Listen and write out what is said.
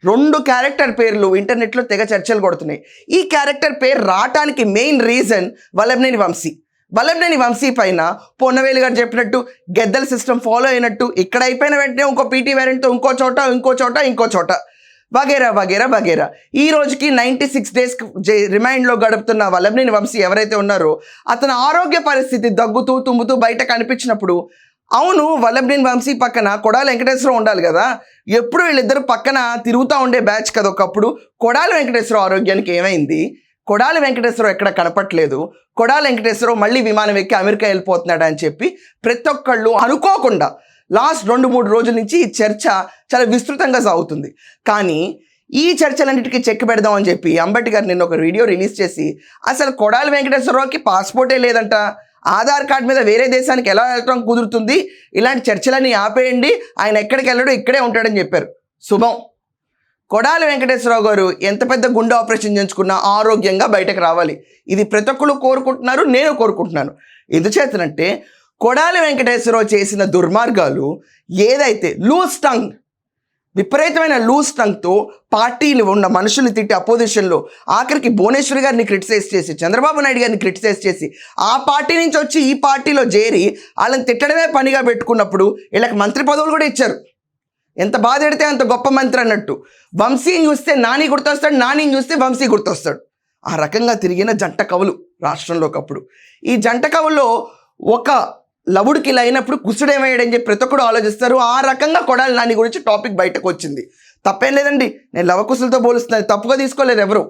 2 character పేర్లు ఇంటర్నెట్లో తెగ చర్చలు కొడుతున్నాయి. ఈ క్యారెక్టర్ పేరు రావటానికి మెయిన్ రీజన్ వల్లభనేని వంశీ. వల్లభనేని వంశీ పైన పొన్నవేలు గారు చెప్పినట్టు గెద్దల సిస్టమ్ ఫాలో అయినట్టు ఇక్కడ అయిపోయిన వెంటనే ఇంకో పీటీ వేరెంట్తో ఇంకో చోట వగేరా వగేరా వగేరా. ఈ రోజుకి 96 డేస్ రిమైండ్లో గడుపుతున్న వల్లభనేని వంశీ ఎవరైతే ఉన్నారో అతని ఆరోగ్య పరిస్థితి దగ్గుతూ తుమ్ముతూ బయట కనిపించినప్పుడు, అవును వల్లభనేని వంశీ పక్కన కొడాలి వెంకటేశ్వరరావు ఉండాలి కదా, ఎప్పుడు వీళ్ళిద్దరు పక్కన తిరుగుతూ ఉండే బ్యాచ్ కదా ఒకప్పుడు. కొడాలి వెంకటేశ్వరరావు ఆరోగ్యానికి ఏమైంది? కొడాలి వెంకటేశ్వరరావు ఎక్కడ కనపట్లేదు, కొడాలి వెంకటేశ్వరరావు మళ్ళీ విమానం ఎక్కి అమెరికా వెళ్ళిపోతున్నాడు అని చెప్పి ప్రతి ఒక్కళ్ళు అనుకోకుండా లాస్ట్ 2-3 రోజుల నుంచి ఈ చర్చ చాలా విస్తృతంగా సాగుతుంది. కానీ ఈ చర్చలన్నిటికీ చెక్ పెడదామని చెప్పి అంబటి గారు నిన్న ఒక వీడియో రిలీజ్ చేసి అసలు కొడాలి వెంకటేశ్వరరావుకి పాస్పోర్టే లేదంట, ఆధార్ కార్డు మీద వేరే దేశానికి ఎలా వెళ్ళటం కుదురుతుంది, ఇలాంటి చర్చలన్నీ ఆపేయండి, ఆయన ఎక్కడికి వెళ్ళడో ఇక్కడే ఉంటాడని చెప్పారు. శుభం. కొడాలి వెంకటేశ్వరరావు గారు ఎంత పెద్ద గుండె ఆపరేషన్ చేయించుకున్నా ఆరోగ్యంగా బయటకు రావాలి. ఇది ప్రతి ఒక్కరు కోరుకుంటున్నారు, నేను కోరుకుంటున్నాను. ఎందుచేతనంటే కొడాలి వెంకటేశ్వరరావు చేసిన దుర్మార్గాలు ఏదైతే విపరీతమైన లూజ్ టంగ్తో పార్టీలు ఉన్న మనుషుల్ని తిట్టి అపోజిషన్లో ఆఖరికి భువనేశ్వరి గారిని క్రిటిసైజ్ చేసి చంద్రబాబు నాయుడు గారిని క్రిటిసైజ్ చేసి ఆ పార్టీ నుంచి వచ్చి ఈ పార్టీలో చేరి వాళ్ళని తిట్టడమే పనిగా పెట్టుకున్నప్పుడు వీళ్ళకి మంత్రి పదవులు కూడా ఇచ్చారు. ఎంత బాధ పెడితే అంత గొప్ప మంత్రి అన్నట్టు. వంశీని చూస్తే నాని గుర్తొస్తాడు, నానిని చూస్తే వంశీ గుర్తొస్తాడు. ఆ రకంగా తిరిగిన జంట కవులు రాష్ట్రంలో ఒకప్పుడు. ఈ జంట కవుల్లో ఒక లవుడికి ఇలా అయినప్పుడు కుసుడేమయ్యాడని చెప్పి ప్రతి ఒక్కడు ఆలోచిస్తారు. ఆ రకంగా కొడాలి నాని గురించి టాపిక్ బయటకు వచ్చింది. తప్పేం లేదండి, నేను లవకుశలతో పోలుస్తున్నాను, తప్పుగా తీసుకోలేదు ఎవరు.